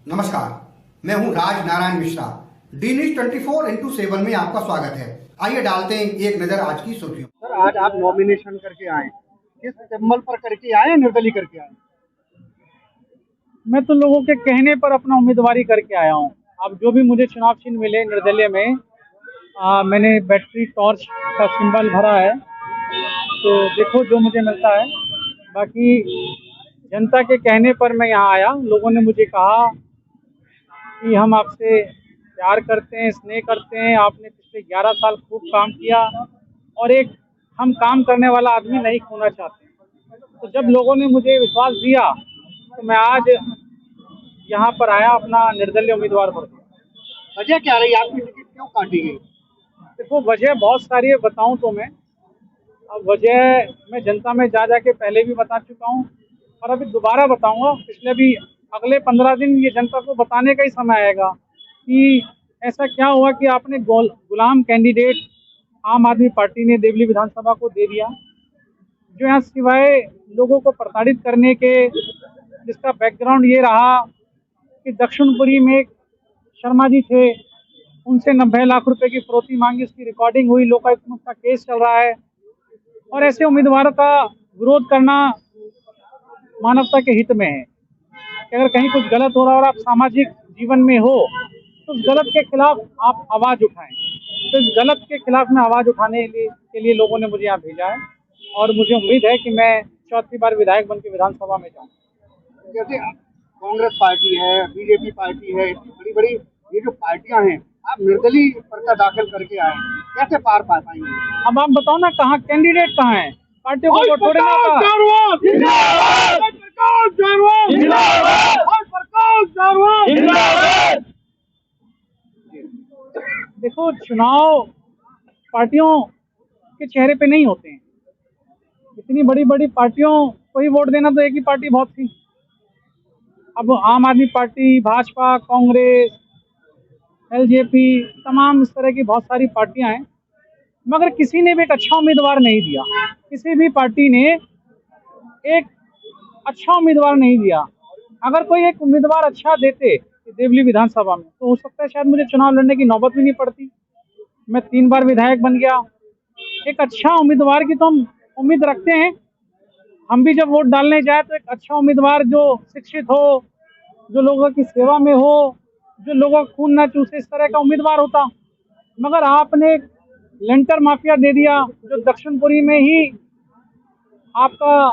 नमस्कार, मैं हूं Raj Narayan Mishra. D News 24x7 में आपका स्वागत है। आइए डालते हैं एक नजर आज की सुर्खियों। सर, आज आप नॉमिनेशन करके आए, किस सिंबल पर करके आए, निर्दलीय करके आए? मैं तो लोगों के कहने पर अपना उम्मीदवारी करके आया हूँ। अब जो भी मुझे चुनाव चिन्ह मिले निर्दलीय में, मैंने बैटरी टॉर्च का सिंबल भरा है, तो देखो जो मुझे मिलता है। बाकी जनता के कहने पर मैं यहाँ आया। लोगों ने मुझे कहा कि हम आपसे प्यार करते हैं, स्नेह करते हैं, आपने पिछले 11 साल खूब काम किया और एक हम काम करने वाला आदमी नहीं खोना चाहते। तो जब लोगों ने मुझे विश्वास दिया तो मैं आज यहाँ पर आया अपना निर्दलीय उम्मीदवार पर। वजह क्या रही, आपकी टिकट क्यों काटी गई? देखो वजह बहुत सारी है, बताऊं तो मैं अब वजह मैं जनता में जा के पहले भी बता चुका हूँ और अभी दोबारा बताऊंगा। पिछले भी अगले 15 दिन ये जनता को बताने का ही समय आएगा कि ऐसा क्या हुआ कि आपने गुलाम कैंडिडेट आम आदमी पार्टी ने देवली विधानसभा को दे दिया, जो यहाँ सिवाय लोगों को प्रताड़ित करने के, जिसका बैकग्राउंड ये रहा कि दक्षिणपुरी में एक शर्मा जी थे, उनसे 90 लाख रुपए की फिरौती मांगी, उसकी रिकॉर्डिंग हुई, लोकायुक्त में उसका केस चल रहा है। और ऐसे उम्मीदवारों का विरोध करना मानवता के हित में है कि अगर कहीं कुछ गलत हो रहा है और आप सामाजिक जीवन में हो तो उस गलत के खिलाफ आप आवाज़ उठाएं। तो इस गलत के खिलाफ में आवाज़ उठाने के लिए लोगों ने मुझे यहाँ भेजा है और मुझे उम्मीद है कि मैं चौथी बार विधायक बन के विधानसभा में जाऊँ। जैसे कांग्रेस पार्टी है, बीजेपी पार्टी है, इतनी बड़ी बड़ी ये जो पार्टियां हैं, आप निर्दलीय पर्चा दाखिल करके आए, कैसे पार पा पाएंगे? अब आप बताओ ना, कहाँ कैंडिडेट कहाँ है? पार्टियों को थोड़े ना होता। देखो, चुनाव पार्टियों के चेहरे पे नहीं होते हैं। इतनी बड़ी बड़ी पार्टियों को ही वोट देना तो एक ही पार्टी बहुत थी। अब आम आदमी पार्टी, भाजपा, कांग्रेस, एलजेपी, तमाम इस तरह की बहुत सारी पार्टियां हैं, मगर किसी ने भी एक अच्छा उम्मीदवार नहीं दिया। किसी भी पार्टी ने एक अच्छा उम्मीदवार नहीं दिया। अगर कोई एक उम्मीदवार अच्छा देते देवली विधानसभा में तो हो सकता है शायद मुझे चुनाव लड़ने की नौबत भी नहीं पड़ती। मैं 3 बार विधायक बन गया। एक अच्छा उम्मीदवार की तो हम उम्मीद रखते हैं। हम भी जब वोट डालने जाए तो एक अच्छा उम्मीदवार जो शिक्षित हो, जो लोगों की सेवा में हो, जो लोगों का खून ना चूसे, इस तरह का उम्मीदवार होता। मगर आपने लेंटर माफिया दे दिया, जो दक्षिणपुरी में ही आपका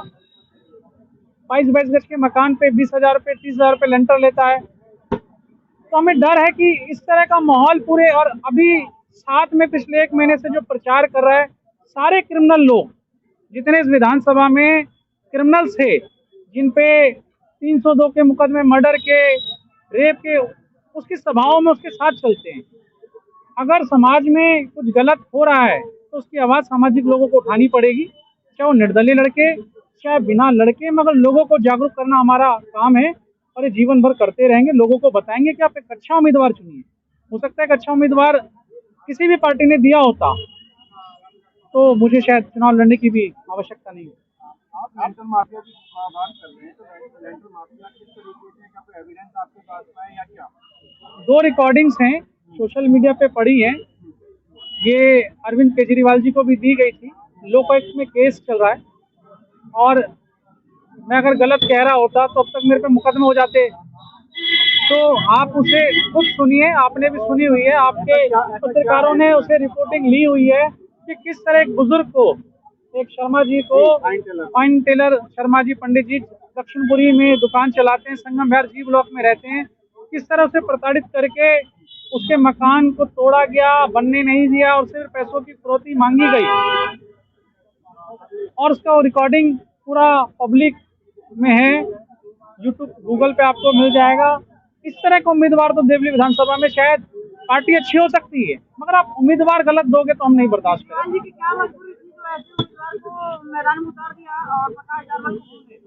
22 गज के मकान पे 20,000 रुपये, 30,000 रुपये लेंटर लेता है। तो हमें डर है कि इस तरह का माहौल पूरे, और अभी साथ में पिछले 1 महीने से जो प्रचार कर रहा है, सारे क्रिमिनल लोग जितने इस विधानसभा में क्रिमिनल्स थे, जिन पे 302 के मुकदमे, मर्डर के, रेप के, उसकी सभाओं में उसके साथ चलते हैं। अगर समाज में कुछ गलत हो रहा है तो उसकी आवाज़ सामाजिक लोगों को उठानी पड़ेगी, चाहे वो निर्दलीय लड़के, चाहे बिना लड़के, मगर लोगों को जागरूक करना हमारा काम है और ये जीवन भर करते रहेंगे। लोगों को बताएंगे कि आप एक अच्छा उम्मीदवार चुनिए। हो सकता है एक अच्छा उम्मीदवार किसी भी पार्टी ने दिया होता तो मुझे शायद चुनाव लड़ने की भी आवश्यकता नहीं होती। आप लेंटर माफिया की बात कर रहे हैं, तो लेंटर माफिया किस तरीके से, क्या कोई एविडेंस आपके पास है या क्या? 2 रिकॉर्डिंग्स हैं, सोशल मीडिया पे पड़ी हैं। ये अरविंद केजरीवाल जी को भी दी गई थी। लोकायुक्त में केस चल रहा है और मैं अगर गलत कह रहा होता तो अब तक मेरे पे मुकदमे हो जाते। तो आप उसे खुद सुनिए, आपने भी सुनी हुई है, आपके पत्रकारों ने उसे रिपोर्टिंग ली हुई है कि किस तरह एक बुजुर्ग को, एक शर्मा जी को, फाइन टेलर शर्मा जी, पंडित जी, दक्षिणपुरी में दुकान चलाते हैं, संगम विहार जी ब्लॉक में रहते हैं, किस तरह उसे प्रताड़ित करके उसके मकान को तोड़ा गया, बनने नहीं दिया और सिर्फ पैसों की फिरौती मांगी गई। और उसका रिकॉर्डिंग पूरा पब्लिक में है, यूट्यूब, गूगल पे आपको मिल जाएगा। इस तरह का उम्मीदवार तो देवली विधानसभा में शायद पार्टी अच्छी हो सकती है, मगर आप उम्मीदवार गलत दोगे तो हम नहीं बर्दाश्त करेंगे। क्या मजबूरी थी जो ऐसे उम्मीदवार को मैदान में उतार दिया और 50,000 वोट होंगे?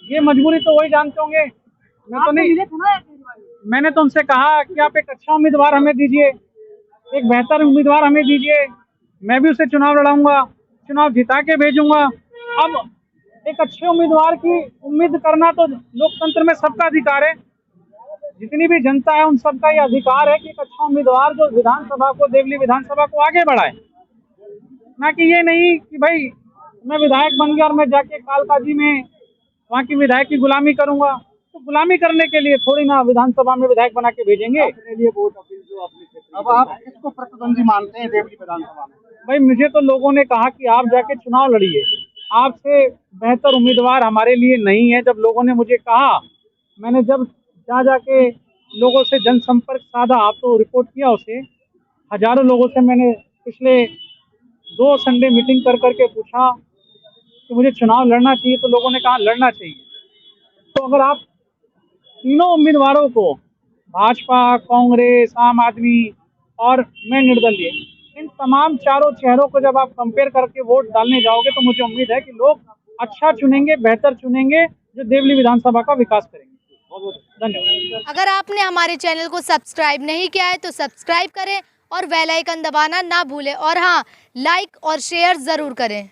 ये मजबूरी तो वही जानते होंगे, मैं तो नहीं। मैंने तो उनसे कहा कि आप एक अच्छा उम्मीदवार हमें दीजिए, एक बेहतर उम्मीदवार हमें दीजिए, मैं भी उसे चुनाव लड़ाऊंगा, चुनाव जिता के भेजूंगा। अब एक अच्छे उम्मीदवार की उम्मीद करना तो लोकतंत्र में सबका अधिकार है। जितनी भी जनता है उन सबका ये अधिकार है कि एक अच्छा उम्मीदवार जो विधानसभा को, देवली विधानसभा को आगे बढ़ाए। ना कि ये नहीं कि भाई मैं विधायक बन गया और मैं जाके कालकाजी में वहाँ की विधायक की गुलामी करूंगा। तो गुलामी करने के लिए थोड़ी ना विधानसभा में विधायक बना के भेजेंगे। अपने लिए वोट अपील जो अपने क्षेत्र में। अब आप किसको प्रतिद्वंदी मानते हैं देवली विधानसभा में? भाई मुझे तो लोगों ने कहा कि आप जाके चुनाव लड़िए, आपसे बेहतर उम्मीदवार हमारे लिए नहीं है। जब लोगों ने मुझे कहा, मैंने जब जाके लोगों से जनसंपर्क साधा, आप तो रिपोर्ट किया उसे, हजारों लोगों से मैंने पिछले 2 संडे मीटिंग कर करके पूछा कि मुझे चुनाव लड़ना चाहिए, तो लोगों ने कहा लड़ना चाहिए। तो अगर आप तीनों उम्मीदवारों को, भाजपा, कांग्रेस, आम आदमी और मैं निर्दलीय, इन तमाम चारों चेहरों को जब आप कंपेयर करके वोट डालने जाओगे तो मुझे उम्मीद है कि लोग अच्छा चुनेंगे, बेहतर चुनेंगे, जो देवली विधानसभा का विकास करेंगे। बहुत बहुत धन्यवाद। अगर आपने हमारे चैनल को सब्सक्राइब नहीं किया है तो सब्सक्राइब करें और बेल आइकन दबाना ना भूलें, और हाँ, लाइक और शेयर ज़रूर करें।